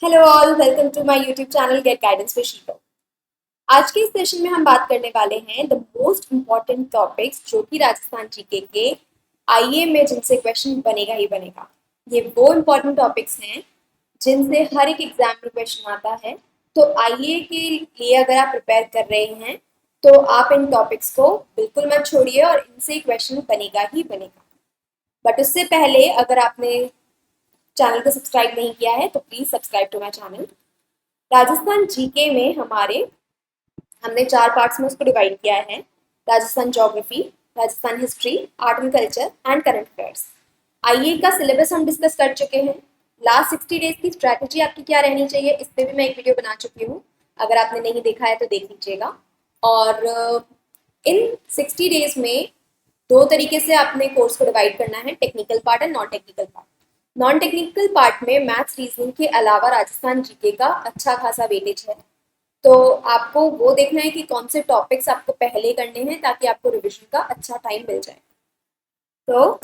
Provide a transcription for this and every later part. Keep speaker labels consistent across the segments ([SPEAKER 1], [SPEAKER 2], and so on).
[SPEAKER 1] Hello all, welcome to my YouTube channel get guidance with Sheetal. आज के इस session में हम बात करने वाले हैं द मोस्ट इम्पॉर्टेंट टॉपिक्स जो कि राजस्थान जीके के आईए में जिनसे क्वेश्चन बनेगा ही बनेगा। ये वो इम्पॉर्टेंट टॉपिक्स हैं जिनसे हर एक एग्जाम में क्वेश्चन आता है। तो आईए के लिए अगर आप प्रिपेयर कर रहे हैं तो आप इन टॉपिक्स को बिल्कुल मत छोड़िए और इनसे क्वेश्चन बनेगा ही बनेगा। बट उससे पहले अगर आपने चैनल को सब्सक्राइब नहीं किया है तो please subscribe to my channel. Rajasthan GK में हमने 4 पार्ट्स में उसको डिवाइड किया है। Rajasthan geography, Rajasthan history, art and culture and current affairs. IA का सिलेबस हम डिस्कस कर चुके हैं। लास्ट 60 डेज की स्ट्रैटेजी आपकी क्या रहनी चाहिए, इस पर भी मैं एक वीडियो बना चुकी हूँ। अगर आपने नहीं देखा है तो देख लीजिएगा। और इन 60 डेज में दो तरीके से आपने कोर्स को डिवाइड करना है, technical part and non technical part. Non technical part में मैथ्स रीजनिंग के अलावा राजस्थान जीके का अच्छा खासा वेटेज है। तो आपको वो देखना है कि कौन से टॉपिक्स आपको पहले करने हैं ताकि आपको रिविजन का अच्छा टाइम मिल जाए। तो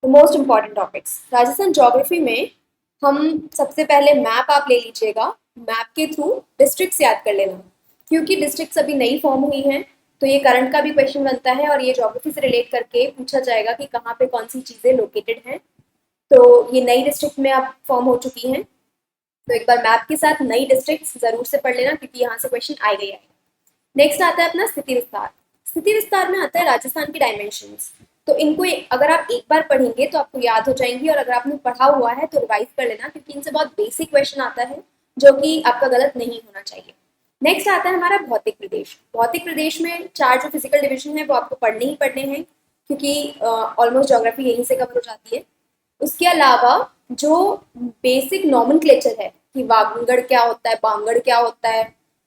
[SPEAKER 1] most important topics Rajasthan geography में हम सबसे पहले मैप आप ले लीजिएगा। मैप के थ्रू डिस्ट्रिक्ट्स याद कर लेना, क्योंकि डिस्ट्रिक्ट्स अभी नई फॉर्म हुई हैं। तो ये करंट का भी क्वेश्चन बनता है और ये ज्योग्राफी से रिलेट करके पूछा जाएगा कि कहाँ पे कौन सी चीज़ें लोकेटेड हैं। तो ये नई डिस्ट्रिक्ट में आप फॉर्म हो चुकी हैं, तो एक बार मैप के साथ नई डिस्ट्रिक्ट जरूर से पढ़ लेना, क्योंकि यहाँ से क्वेश्चन आएगा ही आएगा। नेक्स्ट आता है अपना स्थिति विस्तार। स्थिति विस्तार में आता है राजस्थान की डायमेंशंस। तो इनको अगर आप एक बार पढ़ेंगे तो आपको याद हो जाएंगी, और अगर आपने पढ़ा हुआ है तो रिवाइज कर लेना, क्योंकि इनसे बहुत बेसिक क्वेश्चन आता है जो कि आपका गलत नहीं होना चाहिए। नेक्स्ट आता है हमारा भौतिक प्रदेश। भौतिक प्रदेश में 4 जो फिजिकल डिविजन है वो आपको पढ़ने ही पढ़ने हैं, क्योंकि ऑलमोस्ट ज्योग्राफी यहीं से कवर हो जाती है। उसके अलावा जो बेसिक नॉमेनक्लेचर है कि वागड़ क्या होता है, बांगड़ क्या होता है,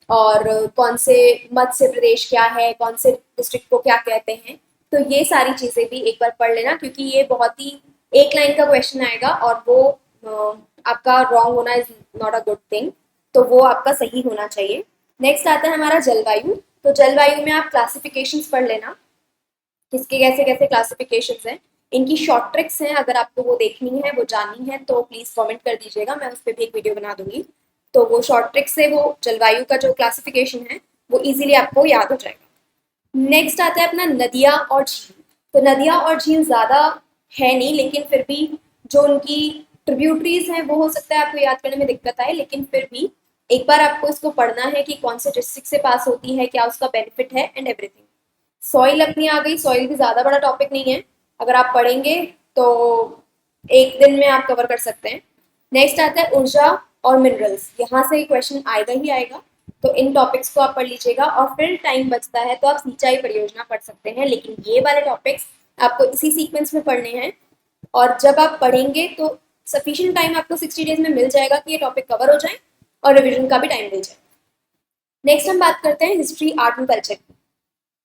[SPEAKER 1] और कौन से मत्स्य प्रदेश क्या है, कौन से डिस्ट्रिक्ट को क्या कहते हैं, तो ये सारी चीज़ें भी एक बार पढ़ लेना, क्योंकि ये बहुत ही एक लाइन का क्वेश्चन आएगा और वो आपका रॉन्ग होना is not a good thing. तो वो आपका सही होना चाहिए। नेक्स्ट आता है हमारा जलवायु। तो जलवायु में आप क्लासिफिकेशंस पढ़ लेना, किसके कैसे कैसे क्लासिफिकेशंस हैं, इनकी शॉर्ट ट्रिक्स हैं। अगर आपको वो देखनी है, वो जाननी है, तो प्लीज कमेंट कर दीजिएगा, मैं उस पर भी एक वीडियो बना दूंगी। तो वो शॉर्ट ट्रिक्स से वो जलवायु का जो क्लासिफिकेशन है वो इजीली आपको याद हो जाएगा। नेक्स्ट आता है अपना नदियाँ और झील। तो नदियाँ और झील ज़्यादा है नहीं, लेकिन फिर भी जो उनकी ट्रिब्यूटरीज हैं वो हो सकता है आपको याद करने में दिक्कत आए, लेकिन फिर भी एक बार आपको इसको पढ़ना है कि कौन से डिस्ट्रिक्ट से पास होती है, क्या उसका बेनिफिट है एंड एवरीथिंग। सॉइल अपनी आ गई। सॉइल भी ज़्यादा बड़ा टॉपिक नहीं है, अगर आप पढ़ेंगे तो एक दिन में आप कवर कर सकते हैं। नेक्स्ट आता है ऊर्जा और मिनरल्स। यहाँ से क्वेश्चन आएगा ही आएगा, तो इन टॉपिक्स को आप पढ़ लीजिएगा। और फिर टाइम बचता है तो आप सिंचाई परियोजना पढ़ सकते हैं, लेकिन ये वाले टॉपिक्स आपको इसी सीक्वेंस में पढ़ने हैं। और जब आप पढ़ेंगे तो सफिशिएंट टाइम आपको 60 डेज में मिल जाएगा कि ये टॉपिक कवर हो जाए और रिविजन का भी टाइम मिल जाए। नेक्स्ट हम बात करते हैं हिस्ट्री, आर्ट एंड कल्चर की।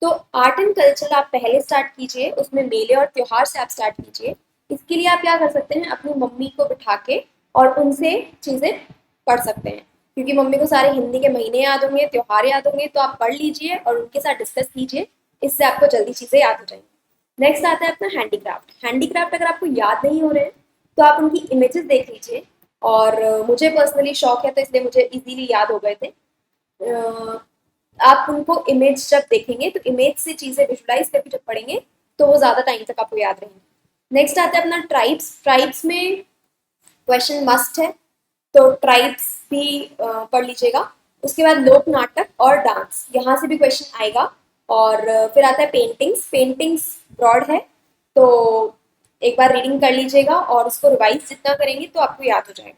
[SPEAKER 1] तो आर्ट एंड कल्चर आप पहले स्टार्ट कीजिए, उसमें मेले और त्योहार से आप स्टार्ट कीजिए। इसके लिए आप क्या कर सकते हैं, अपनी मम्मी को बिठा के और उनसे चीज़ें पढ़ सकते हैं, क्योंकि मम्मी को सारे हिंदी के महीने याद होंगे, त्योहार याद होंगे, तो आप पढ़ लीजिए और उनके साथ डिस्कस कीजिए, इससे आपको जल्दी चीज़ें याद हो जाएंगी। नेक्स्ट आता है अपना हैंडीक्राफ्ट। हैंडीक्राफ्ट अगर आपको याद नहीं हो रहे हैं तो आप उनकी इमेजेस देख लीजिए। और मुझे पर्सनली शौक है तो इसलिए मुझे इजीली याद हो गए थे। आप उनको इमेज जब देखेंगे तो इमेज से चीज़ें विजुलाइज करके जब पढ़ेंगे तो वो ज़्यादा टाइम तक आपको याद रहेंगे। नेक्स्ट आता है अपना ट्राइब्स। ट्राइब्स में क्वेश्चन मस्ट है, तो ट्राइब्स भी पढ़ लीजिएगा। उसके बाद लोक नाटक और डांस, यहाँ से भी क्वेश्चन आएगा। और फिर आता है पेंटिंग्स। पेंटिंग्स ब्रॉड है, तो एक बार रीडिंग कर लीजिएगा और उसको रिवाइज जितना करेंगे तो आपको याद हो जाएगा।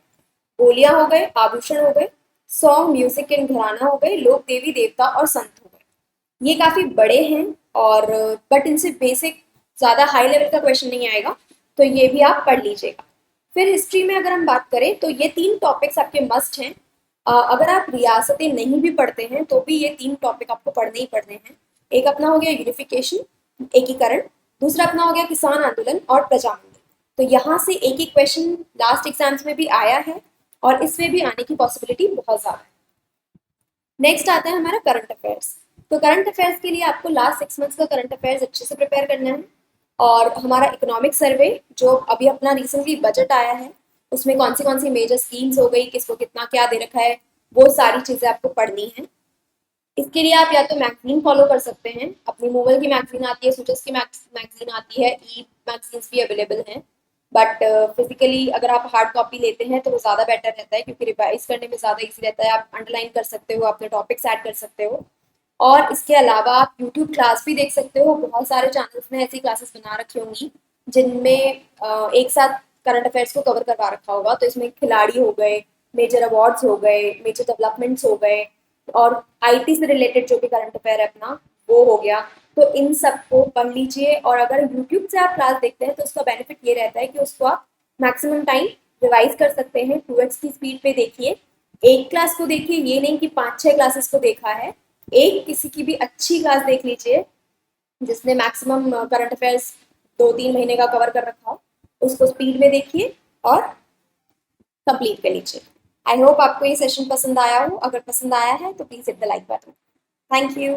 [SPEAKER 1] बोलियां हो गए, आभूषण हो गए, सॉन्ग, म्यूजिक एंड घराना हो गए, लोक देवी देवता और संत हो गए। ये काफी बड़े हैं और बट इनसे बेसिक ज्यादा हाई लेवल का क्वेश्चन नहीं आएगा, तो ये भी आप पढ़ लीजिएगा। फिर हिस्ट्री में अगर हम बात करें तो ये 3 टॉपिक्स आपके मस्ट हैं। अगर आप रियासतें नहीं भी पढ़ते हैं तो भी ये 3 टॉपिक आपको पढ़ने ही पढ़ने हैं। एक अपना हो गया यूनिफिकेशन, एकीकरण। दूसरा अपना हो गया किसान आंदोलन और प्रजातंत्र। तो यहाँ से एक ही क्वेश्चन लास्ट एग्जाम्स में भी आया है और इसमें भी आने की पॉसिबिलिटी बहुत ज़्यादा है। नेक्स्ट आता है हमारा करंट अफेयर्स। तो करंट अफेयर्स के लिए आपको लास्ट 6 मंथ्स का करंट अफेयर्स अच्छे से प्रिपेयर करना है। और हमारा इकोनॉमिक सर्वे जो अभी अपना रिसेंटली बजट आया है उसमें कौन सी मेजर स्कीम्स हो गई, किसको कितना क्या दे रखा है, वो सारी चीज़ें आपको पढ़नी है। इसके लिए आप या तो मैगजीन फॉलो कर सकते हैं, अपनी मूवल की मैगजीन आती है, सूचस की मैगजीन आती है, ई मैगजीन्स भी अवेलेबल हैं। बट फिजिकली अगर आप हार्ड कॉपी लेते हैं तो वो ज़्यादा बेटर रहता है, क्योंकि रिवाइज करने में ज़्यादा इजी रहता है, आप अंडरलाइन कर सकते हो, अपने टॉपिक्स ऐड कर सकते हो। और इसके अलावा आप यूट्यूब क्लास भी देख सकते हो, बहुत सारे चैनल्स ने ऐसी क्लासेस बना रखी होंगी जिनमें एक साथ करंट अफेयर्स को कवर करवा रखा होगा। तो इसमें खिलाड़ी हो गए, मेजर अवार्ड्स हो गए, मेजर डेवलपमेंट्स हो गए, और आईटी से रिलेटेड जो भी करंट अफेयर है अपना वो हो गया। तो इन सबको पढ़ लीजिए, और अगर यूट्यूब से आप क्लास देखते हैं तो उसका बेनिफिट ये रहता है कि उसको आप मैक्सिमम टाइम रिवाइज कर सकते हैं, 2x की स्पीड पे देखिए। एक क्लास को देखिए, ये नहीं कि 5-6 क्लासेस को देखा है। एक किसी की भी अच्छी क्लास देख लीजिए जिसने मैक्सिमम करंट अफेयर्स 2-3 महीने का कवर कर रखा हो, उसको स्पीड में देखिए और कंप्लीट कर लीजिए। आई होप आपको ये सेशन पसंद आया हो। अगर पसंद आया है तो please hit the like button. Thank you.